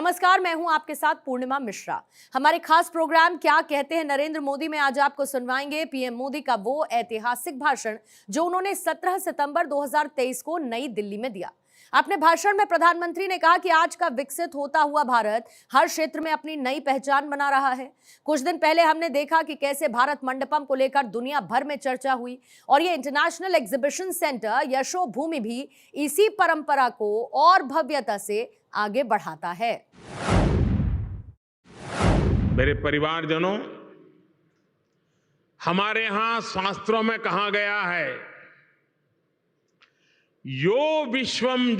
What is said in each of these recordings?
नमस्कार, मैं हूं आपके साथ पूर्णिमा मिश्रा। हमारे खास प्रोग्राम क्या कहते हैं नरेंद्र मोदी में आज आपको सुनवाएंगे पीएम मोदी का वो ऐतिहासिक भाषण जो उन्होंने 17 सितंबर 2023 को नई दिल्ली में दिया। अपने भाषण में प्रधानमंत्री ने कहा कि आज का विकसित होता हुआ भारत हर क्षेत्र में अपनी नई पहचान बना रहा है। कुछ दिन पहले हमने देखा कि कैसे भारत मंडपम को लेकर दुनिया भर में चर्चा हुई और ये इंटरनेशनल एग्जीबिशन सेंटर यशोभूमि भी इसी परंपरा को और भव्यता से आगे बढ़ाता है। मेरे परिवारजनों, हमारे यहां शास्त्रों में कहा गया है, यो विश्वम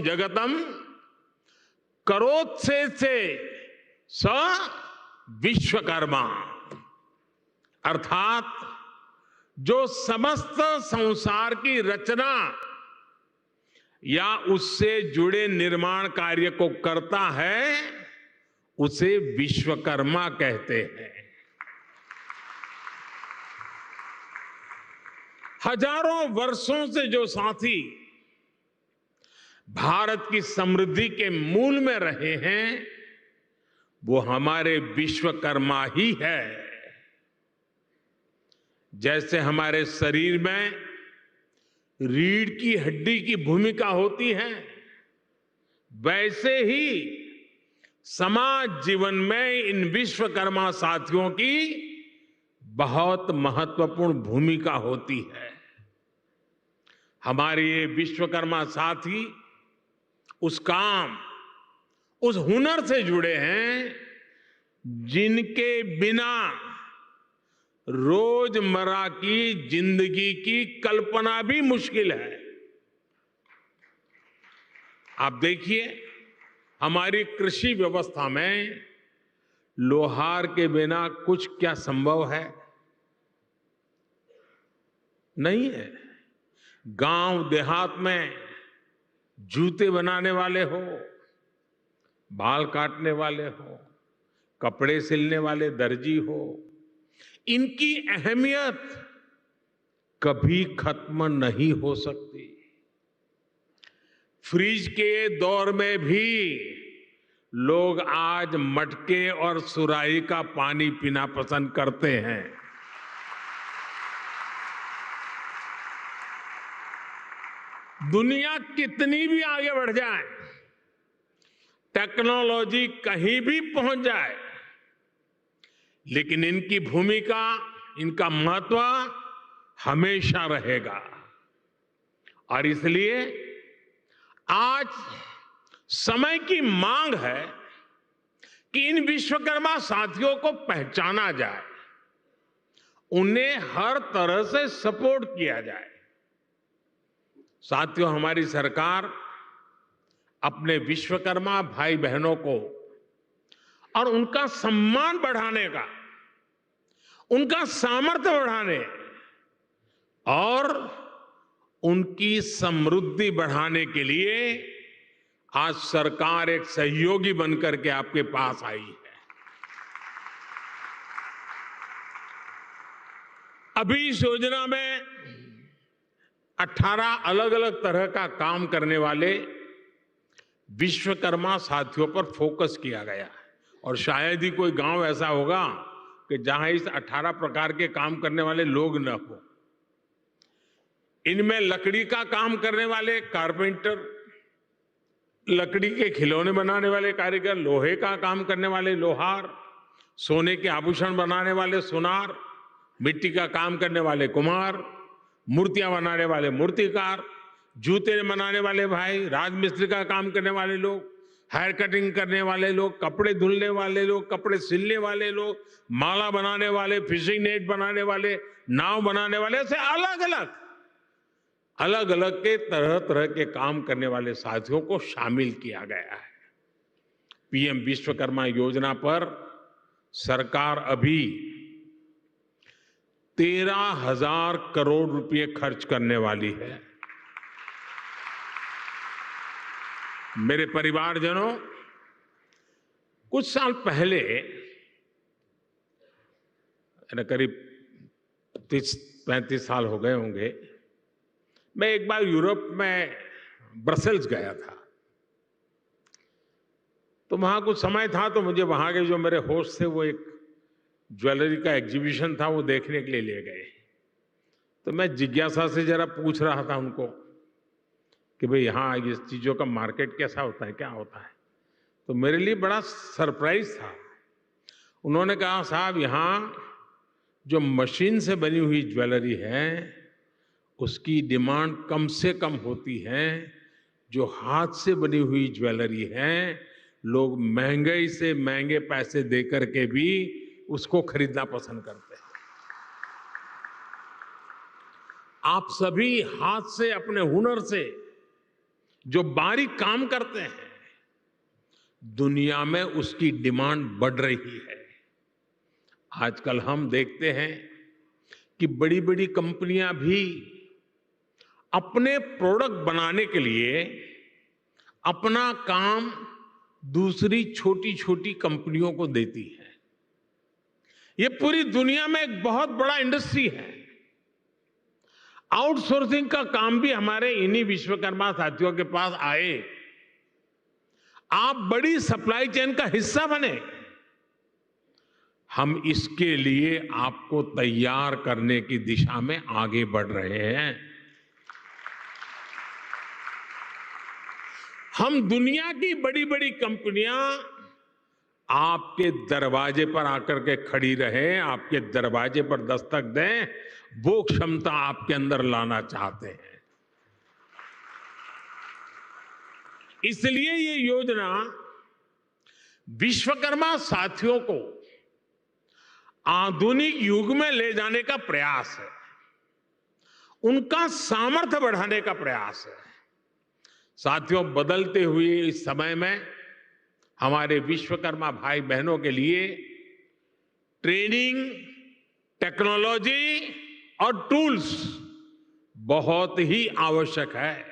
जगतम करोत्से से स विश्वकर्मा। अर्थात जो समस्त संसार की रचना या उससे जुड़े निर्माण कार्य को करता है उसे विश्वकर्मा कहते हैं। हजारों वर्षों से जो साथी भारत की समृद्धि के मूल में रहे हैं वो हमारे विश्वकर्मा ही है। जैसे हमारे शरीर में रीढ़ की हड्डी की भूमिका होती है, वैसे ही समाज जीवन में इन विश्वकर्मा साथियों की बहुत महत्वपूर्ण भूमिका होती है। हमारे ये विश्वकर्मा साथी उस काम, उस हुनर से जुड़े हैं जिनके बिना रोजमर्रा की जिंदगी की कल्पना भी मुश्किल है। आप देखिए, हमारी कृषि व्यवस्था में लोहार के बिना कुछ क्या संभव है? नहीं है। गांव देहात में जूते बनाने वाले हो, बाल काटने वाले हो, कपड़े सिलने वाले दर्जी हो, इनकी अहमियत कभी खत्म नहीं हो सकती। फ्रिज के दौर में भी लोग आज मटके और सुराही का पानी पीना पसंद करते हैं। दुनिया कितनी भी आगे बढ़ जाए, टेक्नोलॉजी कहीं भी पहुंच जाए, लेकिन इनकी भूमिका, इनका महत्व हमेशा रहेगा। और इसलिए आज समय की मांग है कि इन विश्वकर्मा साथियों को पहचाना जाए, उन्हें हर तरह से सपोर्ट किया जाए। साथियों, हमारी सरकार अपने विश्वकर्मा भाई बहनों को और उनका सम्मान बढ़ाने का, उनका सामर्थ्य बढ़ाने और उनकी समृद्धि बढ़ाने के लिए आज सरकार एक सहयोगी बनकर के आपके पास आई है। अभी इस योजना में 18 अलग अलग तरह का काम करने वाले विश्वकर्मा साथियों पर फोकस किया गया है। और शायद ही कोई गांव ऐसा होगा कि जहां इस 18 प्रकार के काम करने वाले लोग न हो। इनमें लकड़ी का काम करने वाले कारपेंटर, लकड़ी के खिलौने बनाने वाले कारीगर, लोहे का काम करने वाले लोहार, सोने के आभूषण बनाने वाले सुनार, मिट्टी का काम करने वाले कुम्हार, मूर्तियां बनाने वाले मूर्तिकार, जूते बनाने वाले भाई, राजमिस्त्री का काम करने वाले लोग, हेयर कटिंग करने वाले लोग, कपड़े धुलने वाले लोग, कपड़े सिलने वाले लोग, माला बनाने वाले, फिशिंग नेट बनाने वाले, नाव बनाने वाले, ऐसे अलग अलग के तरह तरह के काम करने वाले साथियों को शामिल किया गया है। पीएम विश्वकर्मा योजना पर सरकार अभी 13,000 करोड़ रुपए खर्च करने वाली है। मेरे परिवारजनों, कुछ साल पहले, करीब 30-35 साल हो गए होंगे, मैं एक बार यूरोप में ब्रसेल्स गया था। तो वहां कुछ समय था तो मुझे वहां के जो मेरे होस्ट थे वो एक ज्वेलरी का एग्जीबिशन था वो देखने के लिए ले गए। तो मैं जिज्ञासा से जरा पूछ रहा था उनको कि भाई यहाँ इस चीज़ों का मार्केट कैसा होता है, क्या होता है। तो मेरे लिए बड़ा सरप्राइज था। उन्होंने कहा साहब यहाँ जो मशीन से बनी हुई ज्वेलरी है उसकी डिमांड कम से कम होती है, जो हाथ से बनी हुई ज्वेलरी है लोग महंगे से महंगे पैसे दे करके भी उसको खरीदना पसंद करते हैं। आप सभी हाथ से अपने हुनर से जो बारीक काम करते हैं दुनिया में उसकी डिमांड बढ़ रही है। आजकल हम देखते हैं कि बड़ी बड़ी कंपनियां भी अपने प्रोडक्ट बनाने के लिए अपना काम दूसरी छोटी छोटी कंपनियों को देती है। ये पूरी दुनिया में एक बहुत बड़ा इंडस्ट्री है। आउटसोर्सिंग का काम भी हमारे इन्हीं विश्वकर्मा साथियों के पास आए। आप बड़ी सप्लाई चेन का हिस्सा बने। हम इसके लिए आपको तैयार करने की दिशा में आगे बढ़ रहे हैं। हम दुनिया की बड़ी बड़ी कंपनियां आपके दरवाजे पर आकर के खड़ी रहे, आपके दरवाजे पर दस्तक दें, वो क्षमता आपके अंदर लाना चाहते हैं। इसलिए ये योजना विश्वकर्मा साथियों को आधुनिक युग में ले जाने का प्रयास है, उनका सामर्थ्य बढ़ाने का प्रयास है। साथियों, बदलते हुए इस समय में हमारे विश्वकर्मा भाई बहनों के लिए ट्रेनिंग, टेक्नोलॉजी और टूल्स बहुत ही आवश्यक है।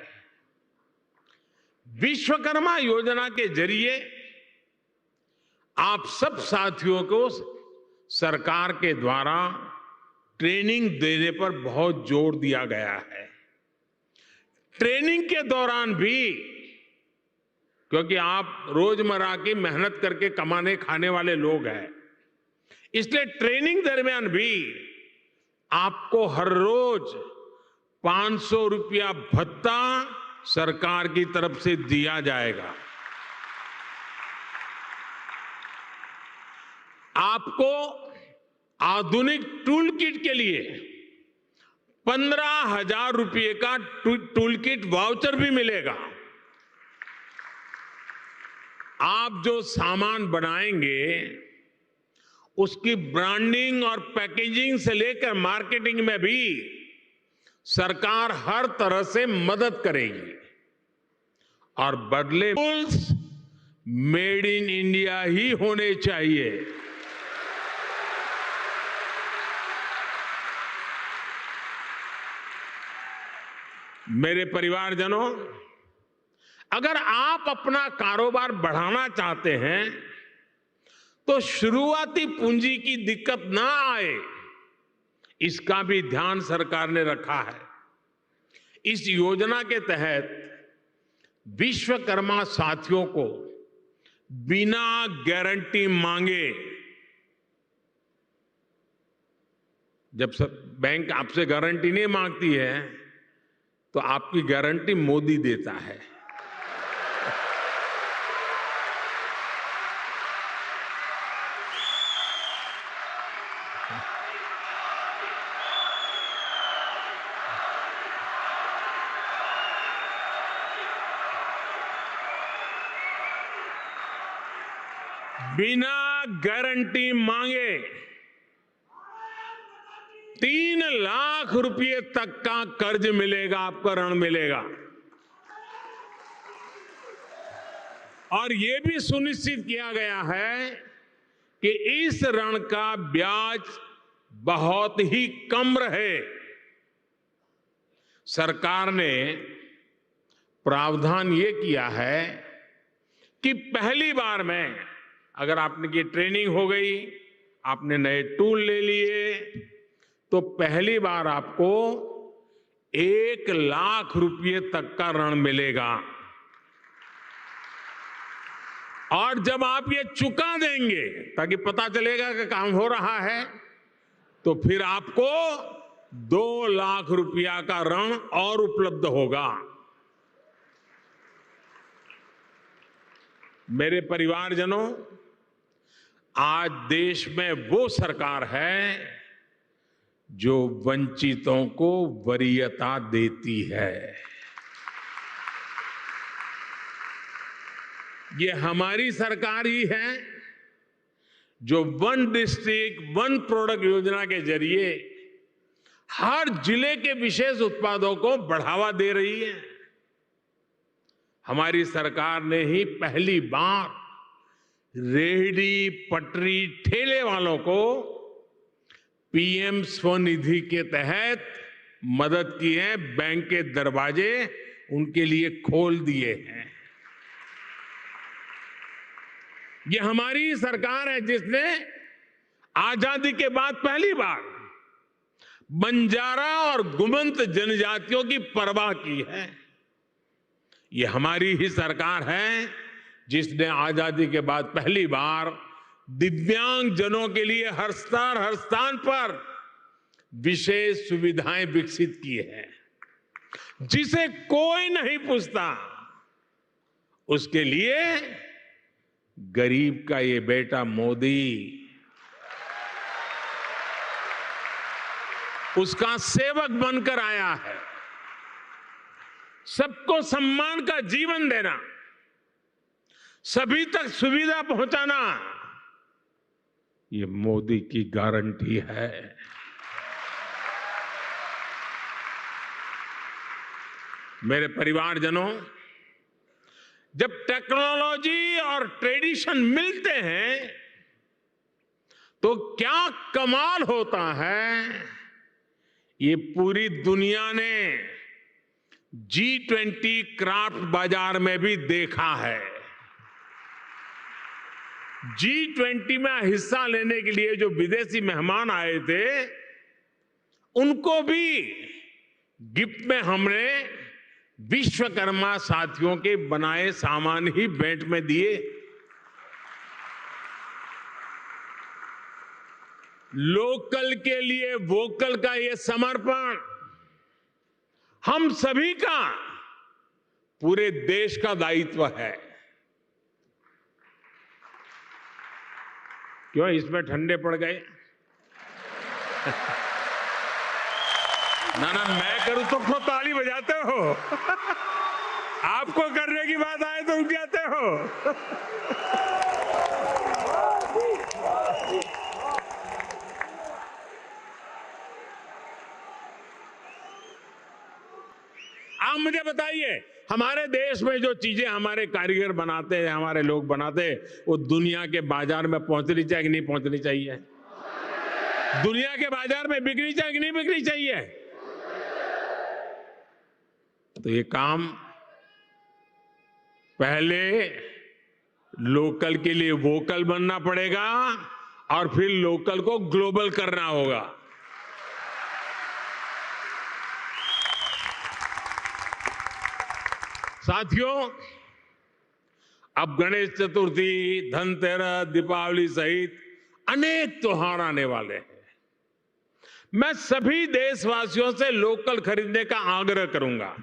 विश्वकर्मा योजना के जरिए आप सब साथियों को सरकार के द्वारा ट्रेनिंग देने पर बहुत जोर दिया गया है। ट्रेनिंग के दौरान भी, क्योंकि आप रोजमर्रा की मेहनत करके कमाने खाने वाले लोग हैं, इसलिए ट्रेनिंग दरमियान भी आपको हर रोज 500 रुपया भत्ता सरकार की तरफ से दिया जाएगा। आपको आधुनिक टूल किट के लिए 15,000 रुपये का टूल किट वाउचर भी मिलेगा। आप जो सामान बनाएंगे उसकी ब्रांडिंग और पैकेजिंग से लेकर मार्केटिंग में भी सरकार हर तरह से मदद करेगी। और बदले टूल्स मेड इन इंडिया ही होने चाहिए। मेरे परिवारजनों, अगर आप अपना कारोबार बढ़ाना चाहते हैं तो शुरुआती पूंजी की दिक्कत ना आए, इसका भी ध्यान सरकार ने रखा है। इस योजना के तहत विश्वकर्मा साथियों को बिना गारंटी मांगे, जब सब बैंक आपसे गारंटी नहीं मांगती है तो आपकी गारंटी मोदी देता है। बिना गारंटी मांगे 3 लाख रुपए तक का कर्ज मिलेगा, आपको ऋण मिलेगा। और यह भी सुनिश्चित किया गया है कि इस ऋण का ब्याज बहुत ही कम रहे। सरकार ने प्रावधान ये किया है कि पहली बार में अगर आपने की ट्रेनिंग हो गई, आपने नए टूल ले लिए, तो पहली बार आपको 1 लाख रुपए तक का ऋण मिलेगा। और जब आप ये चुका देंगे ताकि पता चलेगा कि काम हो रहा है, तो फिर आपको 2 लाख रुपया का ऋण और उपलब्ध होगा। मेरे परिवारजनों, आज देश में वो सरकार है जो वंचितों को वरीयता देती है। ये हमारी सरकार ही है जो वन डिस्ट्रिक्ट वन प्रोडक्ट योजना के जरिए हर जिले के विशेष उत्पादों को बढ़ावा दे रही है। हमारी सरकार ने ही पहली बार रेहड़ी पटरी ठेले वालों को पीएम स्वनिधि के तहत मदद की है। बैंक के दरवाजे उनके लिए खोल दिए हैं। ये हमारी सरकार है जिसने आजादी के बाद पहली बार बंजारा और गुमंत जनजातियों की परवाह की है। ये हमारी ही सरकार है जिसने आजादी के बाद पहली बार दिव्यांग जनों के लिए हर स्थान पर विशेष सुविधाएं विकसित की है। जिसे कोई नहीं पूछता उसके लिए गरीब का ये बेटा मोदी उसका सेवक बनकर आया है। सबको सम्मान का जीवन देना, सभी तक सुविधा पहुंचाना, ये मोदी की गारंटी है। मेरे परिवारजनों, जब टेक्नोलॉजी और ट्रेडिशन मिलते हैं तो क्या कमाल होता है, ये पूरी दुनिया ने G20 क्राफ्ट बाजार में भी देखा है। G20 में हिस्सा लेने के लिए जो विदेशी मेहमान आए थे, उनको भी गिफ्ट में हमने विश्वकर्मा साथियों के बनाए सामान ही भेंट में दिए। लोकल के लिए वोकल का ये समर्पण हम सभी का, पूरे देश का दायित्व है। क्यों इसमें ठंडे पड़ गए? ना मैं करूं तो ताली बजाते हो। आपको करने की बात आए तो उठ जाते हो। आप मुझे बताइए, हमारे देश में जो चीजें हमारे कारीगर बनाते हैं, हमारे लोग बनाते हैं, वो दुनिया के बाजार में पहुंचनी चाहिए कि नहीं पहुंचनी चाहिए? दुनिया के बाजार में बिकनी चाहिए कि नहीं बिकनी चाहिए? तो ये काम पहले लोकल के लिए वोकल बनना पड़ेगा और फिर लोकल को ग्लोबल करना होगा। साथियों, अब गणेश चतुर्थी, धनतेरस, दीपावली सहित अनेक त्योहार आने वाले हैं। मैं सभी देशवासियों से लोकल खरीदने का आग्रह करूंगा।